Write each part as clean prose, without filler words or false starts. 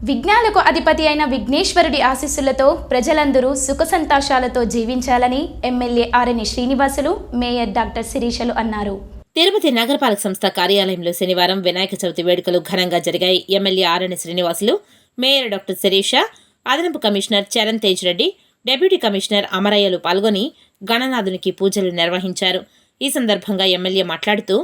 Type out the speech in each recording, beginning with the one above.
విజ్ఞాలకు అధిపతి అయిన విఘ్నేశ్వరుడి ఆశీస్సులతో ప్రజలందరూ సుఖ సంతోషాలతో జీవించాలని MLA Arani Srinivasulu, mayor doctor శిరీషలు అన్నారు. తిరుపతి నగరపాలక సంస్థ కార్యాలయంలో శనివారం వినాయక చవితి వేడుకలు ఘనంగా జరిగాయి. MLA Arani Srinivasulu, mayor doctor Sirisha, అదనపు commissioner Charan Tej Reddy, deputy commissioner అమరయ్యలు పాల్గొని గణనాథునికి పూజలు నిర్వహించారు. ఈ సందర్భంగా ఎమ్మెల్యే మాట్లాడుతూ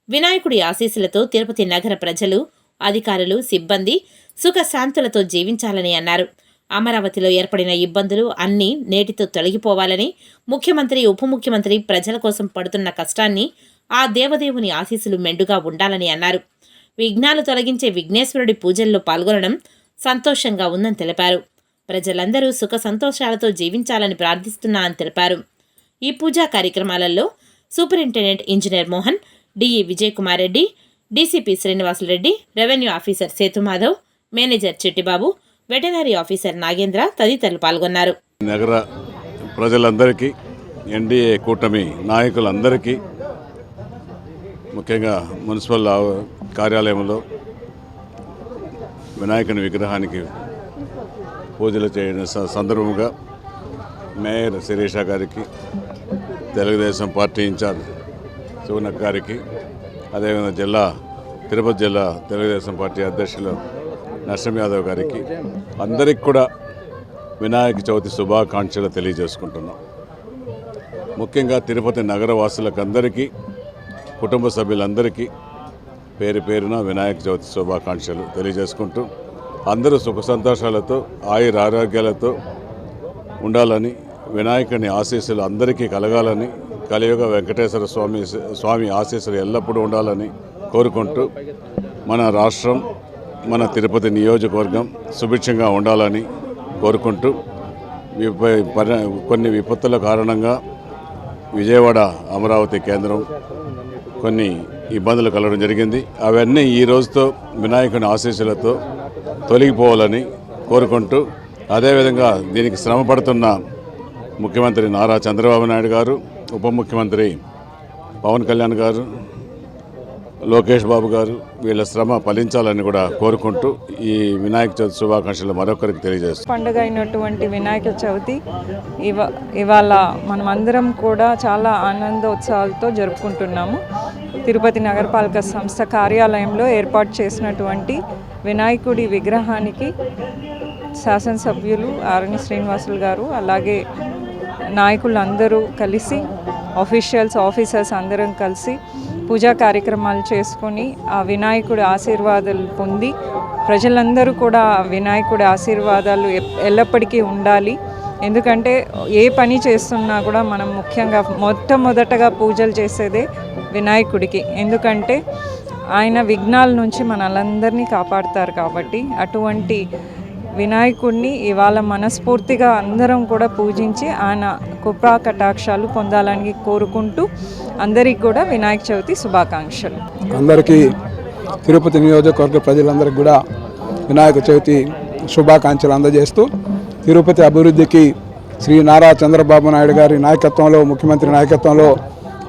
వినాయకుడి ఆశీస్సులతో తిరుపతి నగర ప్రజలు, అధికారులు, సిబ్బంది సుఖశాంతులతో జీవించాలని అన్నారు. అమరావతిలో ఏర్పడిన ఇబ్బందులు అన్నీ నేటితో తొలగిపోవాలని, ముఖ్యమంత్రి, ఉప ముఖ్యమంత్రి ప్రజల కోసం పడుతున్న కష్టాన్ని ఆ దేవదేవుని ఆశీస్సులు మెండుగా ఉండాలని అన్నారు. విఘ్నాలు తొలగించే విఘ్నేశ్వరుడి పూజల్లో పాల్గొనడం సంతోషంగా ఉందని తెలిపారు. ప్రజలందరూ సుఖ సంతోషాలతో జీవించాలని ప్రార్థిస్తున్నా అని తెలిపారు. ఈ పూజా కార్యక్రమాలలో superintendent engineer Mohan, DE Vijay Kumar Reddy, DCP Srinivasulu Reddy, revenue officer Sethumadhav, manager Chittibabu, veterinary officer Nagendra తదితరులు పాల్గొన్నారు. నగర ప్రజలందరికీ, ఎన్డీఏ కూటమి నాయకులందరికీ, ముఖ్యంగా మున్సిపల్ కార్యాలయంలో వినాయకుని విగ్రహానికి పూజలు చేయడం సందర్భంగా మేయర్ శిరీష గారికి, తెలుగుదేశం పార్టీ ఇన్ఛార్జ్ శివనక్ గారికి, అదేవిధంగా తిరుపతి జిల్లా తెలుగుదేశం పార్టీ అధ్యక్షులు నరసింహ యాదవ్ గారికి, అందరికి కూడా వినాయక చవితి శుభాకాంక్షలు తెలియజేసుకుంటున్నాం. ముఖ్యంగా తిరుపతి నగర వాసులకు అందరికీ, కుటుంబ సభ్యులందరికీ పేరు పేరున వినాయక చవితి శుభాకాంక్షలు తెలియజేసుకుంటూ అందరూ సుఖ సంతోషాలతో, ఆయుర ఆరోగ్యాలతో ఉండాలని, వినాయకుని ఆశీస్సులు అందరికీ కలగాలని, కలియుగ వెంకటేశ్వర స్వామి ఆశీస్సులు ఎల్లప్పుడూ ఉండాలని కోరుకుంటూ మన రాష్ట్రం, మన తిరుపతి నియోజకవర్గం సుభిక్షంగా ఉండాలని కోరుకుంటూ కొన్ని విపత్తుల కారణంగా విజయవాడ, అమరావతి కేంద్రం కొన్ని ఇబ్బందులు కలగడం జరిగింది. అవన్నీ ఈ రోజుతో వినాయకుని ఆశీస్సులతో తొలగిపోవాలని కోరుకుంటూ, అదేవిధంగా దీనికి శ్రమ పడుతున్న ముఖ్యమంత్రి నారా చంద్రబాబు నాయుడు గారు, ఉప ముఖ్యమంత్రి పవన్ కళ్యాణ్ గారు, లోకేష్ బాబు గారు, వీళ్ళ శ్రమ ఫలించాలని కూడా కోరుకుంటూ ఈ వినాయక చవితి శుభాకాంక్షలు మరొకరికి తెలియజేస్తాం. పండుగ అయినటువంటి వినాయక చవితి ఇవాళ మనమందరం కూడా చాలా ఆనందోత్సవాలతో జరుపుకుంటున్నాము. తిరుపతి నగరపాలక సంస్థ కార్యాలయంలో ఏర్పాటు చేసినటువంటి వినాయకుడి విగ్రహానికి శాసనసభ్యులు ఆరణి శ్రీనివాసులు గారు, అలాగే నాయకులందరూ కలిసి, ఆఫీసర్స్ అందరం కలిసి పూజా కార్యక్రమాలు చేసుకొని ఆ వినాయకుడి ఆశీర్వాదాలు పొంది ప్రజలందరూ కూడా వినాయకుడి ఆశీర్వాదాలు ఎల్లప్పటికీ ఉండాలి. ఎందుకంటే ఏ పని చేస్తున్నా కూడా మనం ముఖ్యంగా మొట్టమొదటగా పూజలు చేసేదే వినాయకుడికి. ఎందుకంటే ఆయన విఘ్నాల నుంచి మనలందరినీ కాపాడుతారు. కాబట్టి అటువంటి వినాయకుడిని ఇవాళ మనస్ఫూర్తిగా అందరం కూడా పూజించి ఆయన కృపా కటాక్షాలు పొందాలని కోరుకుంటూ అందరికీ కూడా వినాయక చవితి శుభాకాంక్షలు. అందరికీ తిరుపతి నియోజకవర్గ ప్రజలందరికీ కూడా వినాయక చవితి శుభాకాంక్షలు అందజేస్తూ, తిరుపతి అభివృద్ధికి శ్రీ నారా చంద్రబాబు నాయుడు గారి నాయకత్వంలో, ముఖ్యమంత్రి నాయకత్వంలో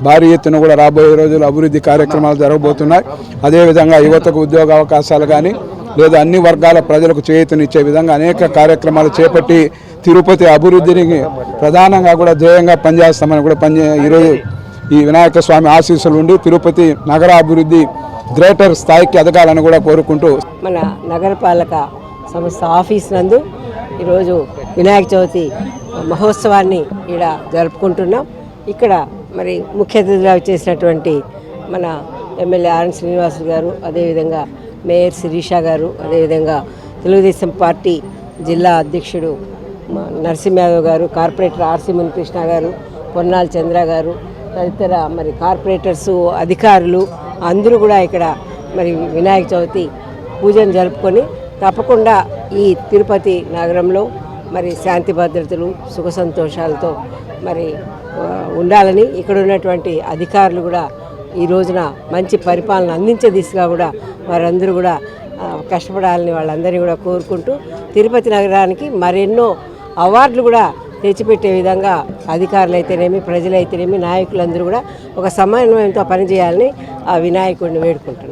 భారీ ఎత్తున కూడా రాబోయే రోజులు అభివృద్ధి కార్యక్రమాలు జరగబోతున్నాయి. అదేవిధంగా యువతకు ఉద్యోగ అవకాశాలు కానీ, లేదా అన్ని వర్గాల ప్రజలకు చేయూతనిచ్చే విధంగా అనేక కార్యక్రమాలు చేపట్టి తిరుపతి అభివృద్ధిని ప్రధానంగా కూడా ధ్యేయంగా పనిచేస్తామని కూడా ఈరోజు ఈ వినాయక స్వామి ఆశీస్సులు ఉండి తిరుపతి నగర అభివృద్ధి గ్రేటర్ స్థాయికి ఎదగాలని కూడా కోరుకుంటూ మన నగరపాలక సంస్థ ఆఫీస్ నందు ఈరోజు వినాయక చవితి మహోత్సవాన్ని ఇక్కడ జరుపుకుంటున్నాం. ఇక్కడ మరి ముఖ్య అతిథిగా చేసినటువంటి మన ఎమ్మెల్యే ఆరణి శ్రీనివాసులు గారు, అదేవిధంగా మేయర్ శిరీష గారు, అదేవిధంగా తెలుగుదేశం పార్టీ జిల్లా అధ్యక్షుడు నరసింహ యాదవ్ గారు, కార్పొరేటర్ ఆర్సి మునికృష్ణ గారు, పొన్నాల చంద్ర గారు, తదితర మరి కార్పొరేటర్సు, అధికారులు అందరూ కూడా ఇక్కడ మరి వినాయక చవితి పూజను జరుపుకొని తప్పకుండా ఈ తిరుపతి నగరంలో మరి శాంతి భద్రతలు, సుఖ సంతోషాలతో మరి ఉండాలని ఇక్కడ ఉన్నటువంటి అధికారులు కూడా ఈ రోజున మంచి పరిపాలన అందించే దిశగా కూడా వారందరూ కూడా కష్టపడాలని వాళ్ళందరినీ కూడా కోరుకుంటూ, తిరుపతి నగరానికి మరెన్నో అవార్డులు కూడా తెచ్చిపెట్టే విధంగా అధికారులు అయితేనేమి, ప్రజలైతేనేమి, నాయకులందరూ కూడా ఒక సమన్వయంతో పనిచేయాలని ఆ వినాయకుడిని వేడుకుంటున్నాం.